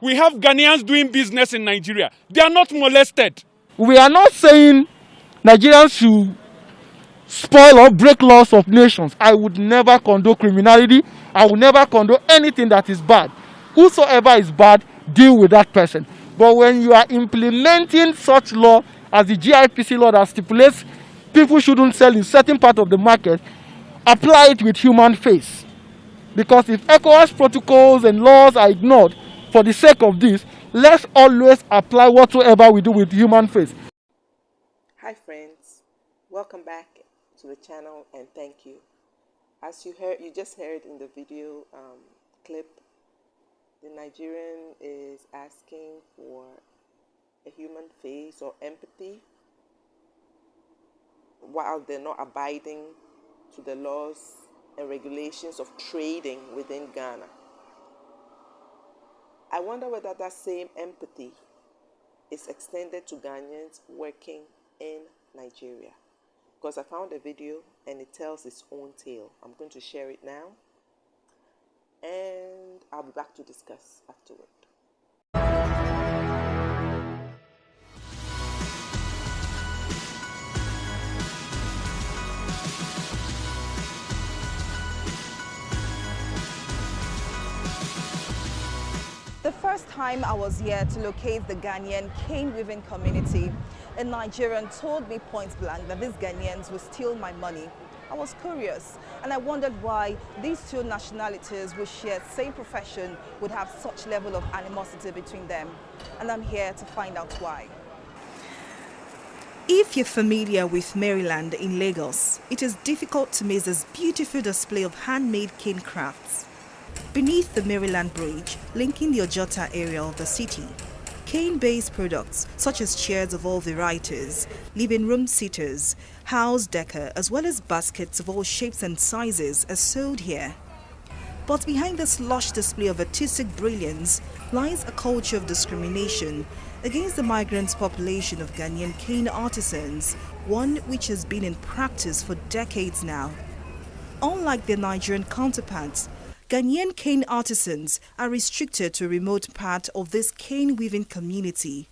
We have Ghanaians doing business in Nigeria. They are not molested. We are not saying Nigerians should spoil or break laws of nations. I would never condone criminality. I would never condone anything that is bad. Whosoever is bad, deal with that person. But when you are implementing such law as the GIPC law that stipulates people shouldn't sell in certain part of the market, apply it with human face. Because if ECOWAS protocols and laws are ignored for the sake of this, let's always apply whatsoever we do with human face. Hi friends, welcome back to the channel and thank you. As you just heard in the video clip, the Nigerian is asking for a human face or empathy while they're not abiding to the laws and regulations of trading within Ghana. I wonder whether that same empathy is extended to Ghanaians working in Nigeria. Because I found a video and it tells its own tale. I'm going to share it now and I'll be back to discuss afterward. The first time I was here to locate the Ghanaian cane weaving community, a Nigerian told me point blank that these Ghanaians will steal my money. I was curious and I wondered why these two nationalities who share the same profession would have such level of animosity between them. And I'm here to find out why. If you're familiar with Maryland in Lagos, it is difficult to miss this beautiful display of handmade cane crafts. Beneath the Maryland Bridge, linking the Ojota area of the city, cane-based products such as chairs of all varieties, living room seaters, house decor, as well as baskets of all shapes and sizes are sold here. But behind this lush display of artistic brilliance lies a culture of discrimination against the migrant population of Ghanaian cane artisans, one which has been in practice for decades now. Unlike their Nigerian counterparts, Ghanaian cane artisans are restricted to a remote part of this cane weaving community.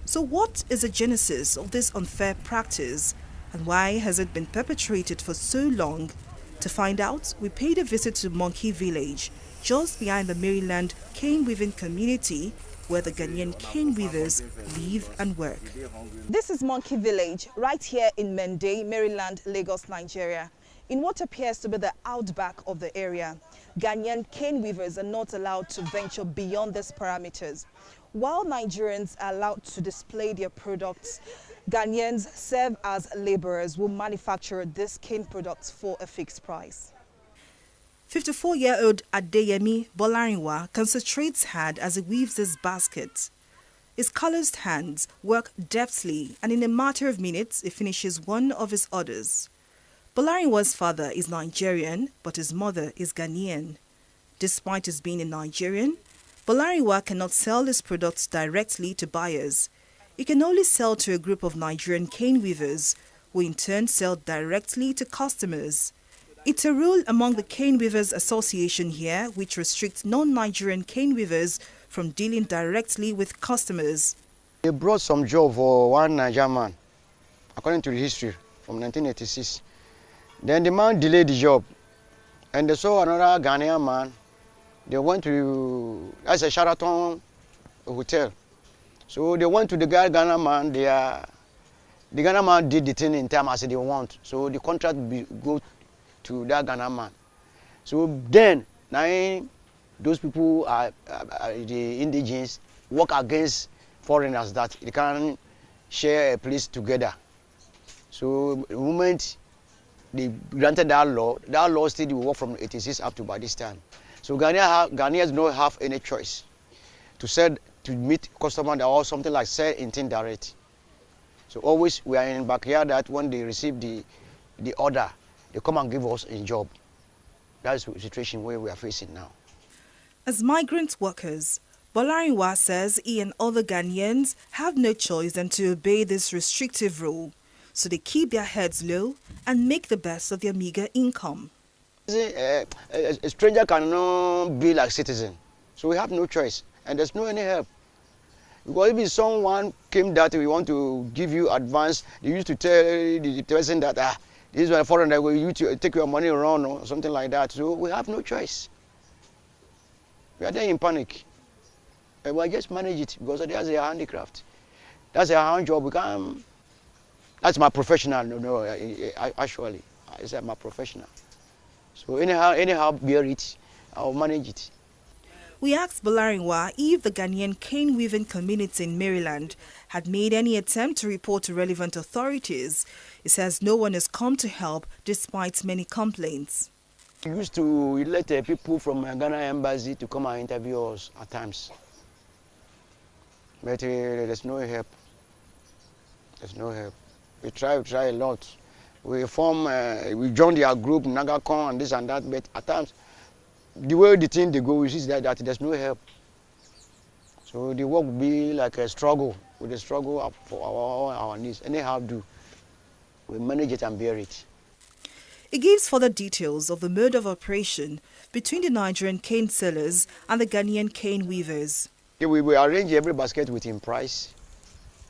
So what is the genesis of this unfair practice and why has it been perpetrated for so long? To find out, we paid a visit to Monkey Village, just behind the Maryland cane weaving community where the Ghanaian cane weavers live and work. This is Monkey Village, right here in Mende, Maryland, Lagos, Nigeria. In what appears to be the outback of the area, Ghanaian cane weavers are not allowed to venture beyond these parameters. While Nigerians are allowed to display their products, Ghanaians serve as laborers who manufacture these cane products for a fixed price. 54-year-old Adeyemi Bolarinwa concentrates hard as he weaves this basket. His calloused hands work deftly and in a matter of minutes he finishes one of his orders. Bolarinwa's father is Nigerian, but his mother is Ghanaian. Despite his being a Nigerian, Bolarinwa cannot sell his products directly to buyers. He can only sell to a group of Nigerian cane weavers, who in turn sell directly to customers. It's a rule among the Cane Weavers Association here which restricts non-Nigerian cane weavers from dealing directly with customers. They brought some job for one Nigerian man, according to the history, from 1986. Then the man delayed the job, and they saw another Ghanaian man. They went to, that's a Sheraton hotel. So they went to the Ghana man. The Ghana man did the thing in time as they want. So the contract go to that Ghana man. So then, now those people are the indigenous work against foreigners that they can share a place together. So the moment they granted that law still will work from 86 up to by this time. So Ghanaians don't have any choice to sell, to meet customers or something like sell in direct. So always we are in backyard that when they receive the order, they come and give us a job. That's the situation where we are facing now. As migrant workers, Bolarinwa says he and other Ghanaians have no choice than to obey this restrictive rule. So they keep their heads low and make the best of their meager income. A stranger cannot be like citizen, so we have no choice. and there's no any help. Because if someone came that we want to give you advance, they used to tell the person that this is a foreigner, you to take your money around or something like that. So we have no choice. We are there in panic. And we just manage it because that's a handicraft. That's a hand job. We can't. That's my professional. No, actually, it's my professional. So anyhow, bear it. I'll manage it. We asked Bolarinwa if the Ghanaian cane weaving community in Maryland had made any attempt to report to relevant authorities. He says no one has come to help despite many complaints. We used to let people from Ghana embassy to come and interview us at times. But there's no help. There's no help. We try a lot. We joined their group, Nagacon and this and that, but at times, the way the thing they go, we see that there's no help. So the work will be like a struggle, with a struggle for our needs. Anyhow, we manage it and bear it. It gives further details of the mode of operation between the Nigerian cane sellers and the Ghanaian cane weavers. We arrange every basket within price,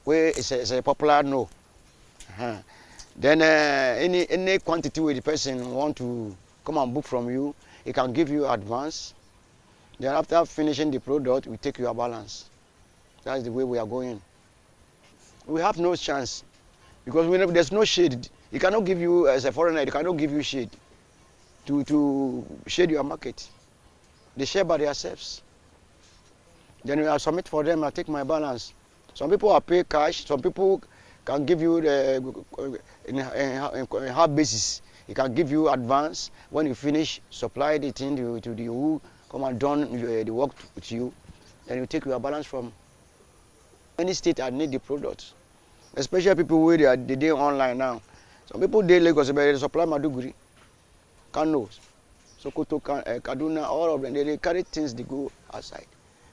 where it's a popular no. Then any quantity where the person want to come and book from you, he can give you advance. Then after finishing the product, we take your balance. That's the way we are going. We have no chance because there's no shade. He cannot give you, as a foreigner, he cannot give you shade to shade your market. They share by themselves. Then I submit for them, I take my balance. Some people are pay cash, some people can give you in half basis. He can give you advance. When you finish, supply the thing to the who come and done the work with you. Then you take your balance from any state that need the product. Especially people who they do online now. Some people they Lagos, but they supply Maduguri, Kano, Sokoto, Kaduna, all of them. They carry things they go outside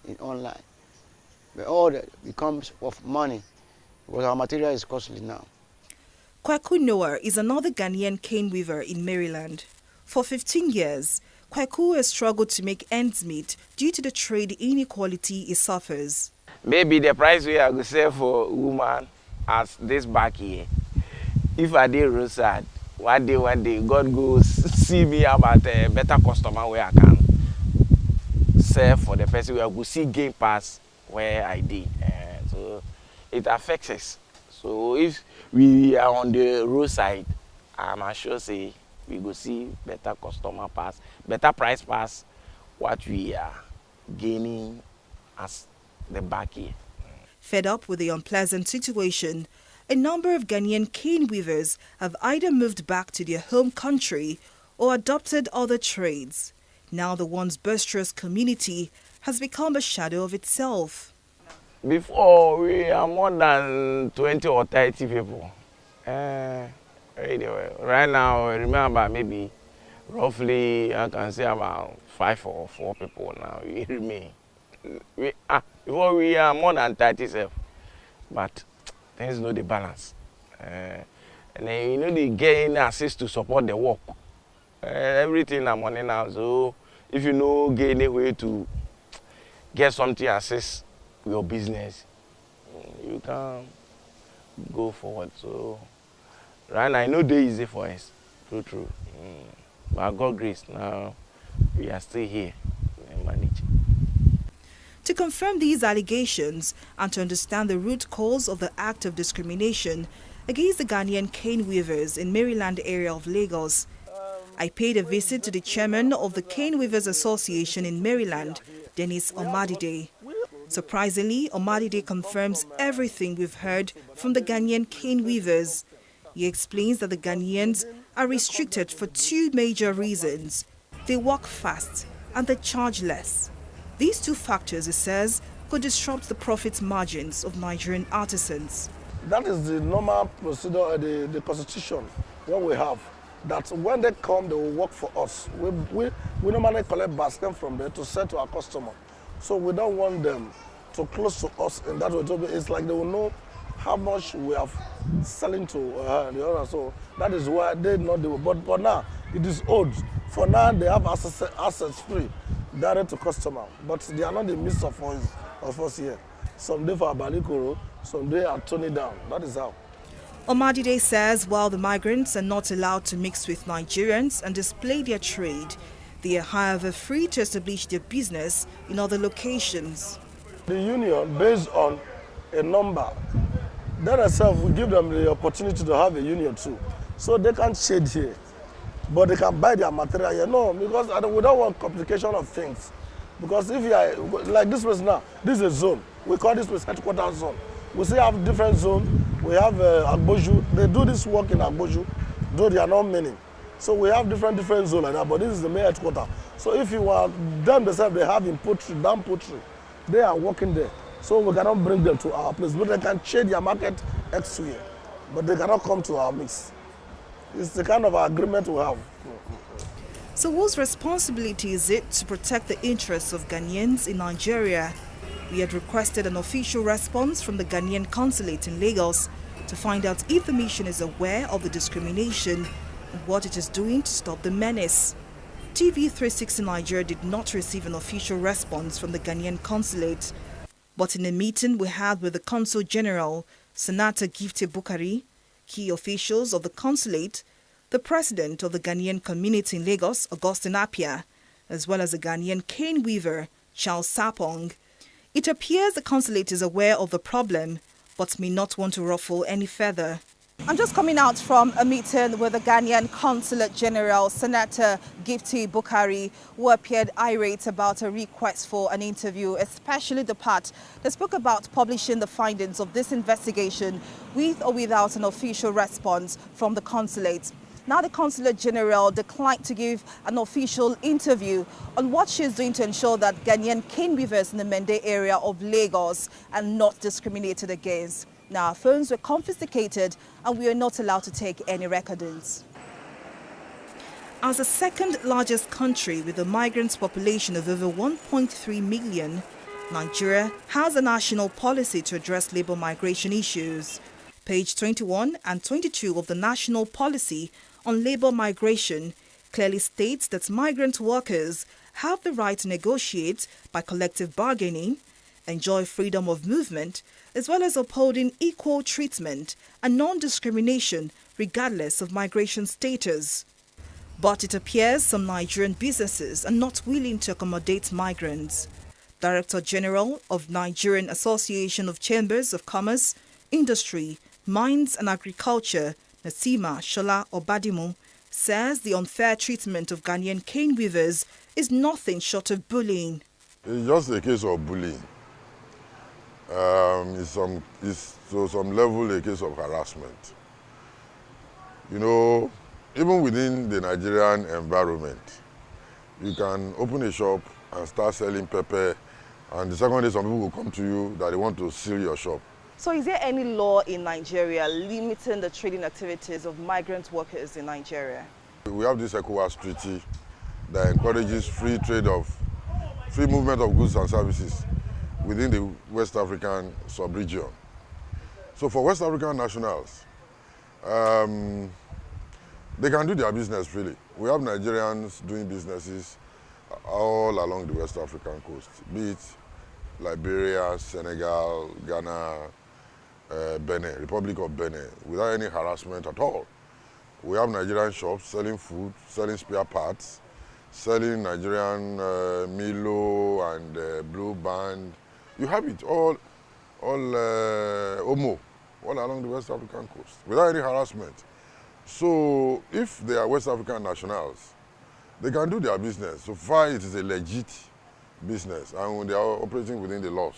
in online. But all that becomes of money because our material is costly now. Kwaku Noah is another Ghanaian cane weaver in Maryland. For 15 years, Kwaku has struggled to make ends meet due to the trade inequality he suffers. Maybe the price we are going to sell for woman as this back here. If I did roadside, one day, God goes see me about a better customer where I can sell for the person where I will see gain pass where I did. So it affects us. So if we are on the roadside, I'm sure say we go see better customer pass, better price pass what we are gaining as the back here. Fed up with the unpleasant situation, a number of Ghanaian cane weavers have either moved back to their home country or adopted other trades. Now the once boisterous community has become a shadow of itself. Before, we are more than 20 or 30 people. Right now, I remember maybe roughly, I can say about 5 or 4 people now. We remain. Before we are more than 30, but things know the balance. And then, they gain assist to support the work. Everything I'm money now. So if you know, gain a way to get something assist your business, you can go forward. So right now, I know they're easy for us, true. But God grace, now we are still here and manage. To confirm these allegations and to understand the root cause of the act of discrimination against the Ghanaian cane weavers in Maryland area of Lagos, I paid a visit to the chairman of the Cane Weavers Association in Maryland, Dennis Omadide. Surprisingly, Omadide confirms everything we've heard from the Ghanaian cane weavers. He explains that the Ghanaians are restricted for 2 major reasons. They work fast and they charge less. These 2 factors, he says, could disrupt the profit margins of Nigerian artisans. That is the normal procedure, the constitution, what we have. That when they come, they will work for us. We normally collect basket from there to sell to our customer. So we don't want them to close to us in that way. It's like they will know how much we are selling to the other. So that is why they not do it. But now, it is old. For now, they have assets free. direct to customer, but they are not the midst of us here. Some day for Abalikoro, some day at Tony Down. That is how. Omadide says while the migrants are not allowed to mix with Nigerians and display their trade, they are however free to establish their business in other locations. The union, based on a number, that itself will give them the opportunity to have a union too. So they can trade here, but they can buy their material here. No, because we don't want complication of things. Because if you are, like this place now, this is a zone. We call this place headquarters zone. We still have different zones. We have Agboju. They do this work in Agboju, though they are not many. So we have different zones like that, but this is the main headquarters. So if you are, them themselves, they have in poultry, down poultry. They are working there. So we cannot bring them to our place, but they can trade their market elsewhere. But they cannot come to our mix. It's the kind of agreement we have. So whose responsibility is it to protect the interests of Ghanaians in Nigeria? We had requested an official response from the Ghanaian consulate in Lagos to find out if the mission is aware of the discrimination and what it is doing to stop the menace. TV360 Nigeria did not receive an official response from the Ghanaian consulate, but in a meeting we had with the Consul General, Senator Gifty Bukari, key officials of the consulate, the president of the Ghanaian community in Lagos, Augustine Appiah, as well as the Ghanaian cane weaver, Charles Sapong, it appears the consulate is aware of the problem, but may not want to ruffle any further. I'm just coming out from a meeting with the Ghanaian Consulate General, Senator Gifty Bukari, who appeared irate about a request for an interview, especially the part that spoke about publishing the findings of this investigation with or without an official response from the consulate. Now the Consulate General declined to give an official interview on what she's doing to ensure that Ghanaian cane weavers in the Mende area of Lagos are not discriminated against. Now, our phones were confiscated and we are not allowed to take any recordings. As the second largest country with a migrant population of over 1.3 million, Nigeria has a national policy to address labor migration issues. Page 21 and 22 of the National Policy on Labor Migration clearly states that migrant workers have the right to negotiate by collective bargaining, enjoy freedom of movement, as well as upholding equal treatment and non-discrimination regardless of migration status. But it appears some Nigerian businesses are not willing to accommodate migrants. Director General of Nigerian Association of Chambers of Commerce, Industry, Mines and Agriculture, Nasima Shola Obadimu, says the unfair treatment of Ghanaian cane weavers is nothing short of bullying. It's just a case of bullying. It's to some level a case of harassment. You know, even within the Nigerian environment, you can open a shop and start selling pepper, and the second day some people will come to you that they want to seal your shop. So is there any law in Nigeria limiting the trading activities of migrant workers in Nigeria? We have this ECOWAS treaty that encourages free movement of goods and services within the West African sub-region. So for West African nationals, they can do their business freely. We have Nigerians doing businesses all along the West African coast, be it Liberia, Senegal, Ghana, Benin, Republic of Benin, without any harassment at all. We have Nigerian shops selling food, selling spare parts, selling Nigerian Milo and Blue Band. You have it all Omo, all along the West African coast, without any harassment. So if they are West African nationals, they can do their business. So far it is a legit business, and when they are operating within the laws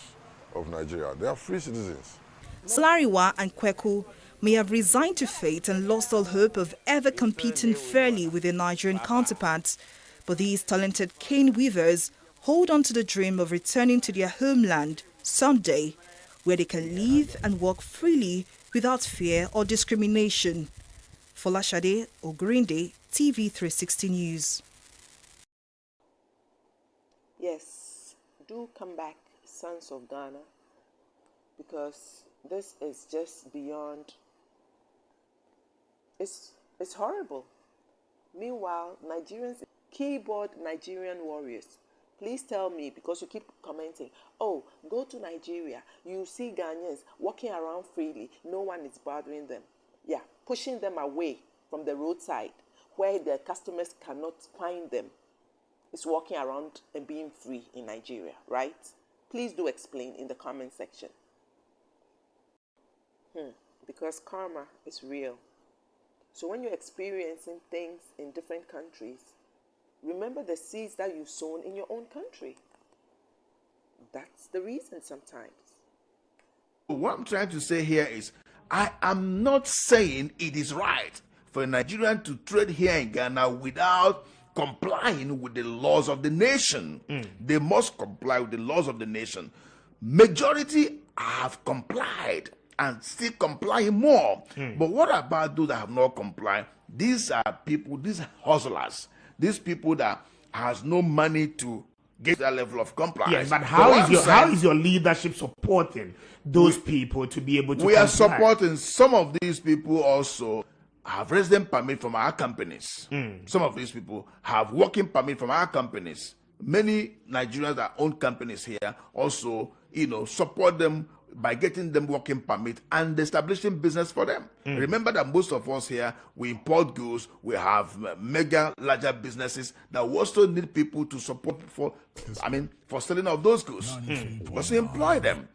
of Nigeria, they are free citizens. Slariwa and Kweku may have resigned to fate and lost all hope of ever competing fairly with their Nigerian counterparts, but these talented cane weavers hold on to the dream of returning to their homeland someday, where they can live and work freely without fear or discrimination. Folashade Ogrinde, TV360 News. Yes, do come back, sons of Ghana, because this is just beyond, it's horrible. Meanwhile, keyboard Nigerian warriors, Please tell me, because you keep commenting, oh, go to Nigeria, you see Ghanaians walking around freely, no one is bothering them. Yeah, pushing them away from the roadside where their customers cannot find them. Is walking around and being free in Nigeria, right? Please do explain in the comment section. Because karma is real. So when you're experiencing things in different countries, remember the seeds that you've sown in your own country. That's the reason sometimes. What I'm trying to say here is, I am not saying it is right for a Nigerian to trade here in Ghana without complying with the laws of the nation. They must comply with the laws of the nation. Majority have complied and still complying more. But what about those that have not complied? These are people, these hustlers, these people that has no money to get that level of compliance. Yes, but how is your leadership supporting those people to be able to We are comply? supporting some of these people also have resident permit from our companies. Some of these people have working permit from our companies. Many Nigerians that own companies here also, support them by getting them working permit and establishing business for them. Remember that most of us here, we import goods, we have larger businesses that we also need people to support for selling of those goods. We also employ them.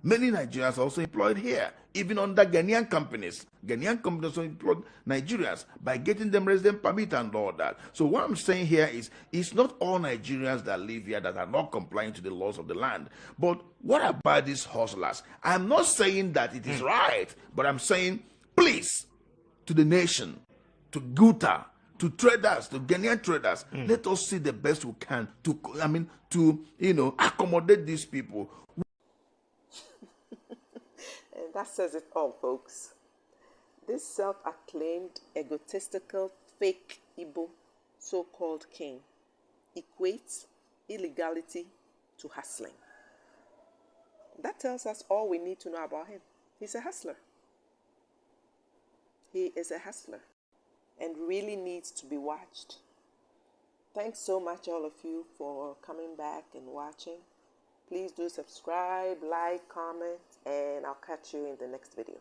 Many Nigerians are also employed here, even under Ghanaian companies. Ghanaian companies also employ Nigerians by getting them resident permit and all that. So what I'm saying here is, it's not all Nigerians that live here that are not complying to the laws of the land. But what about these hustlers? I'm not saying that it is right, but I'm saying, please, to the nation, to Guta, to traders, to Ghanaian traders, let us see the best we can to accommodate these people. And that says it all, folks. This self-acclaimed, egotistical, fake Igbo so-called king equates illegality to hustling. That tells us all we need to know about him. He's a hustler. He is a hustler and really needs to be watched. Thanks so much, all of you, for coming back and watching. Please do subscribe, like, comment, and I'll catch you in the next video.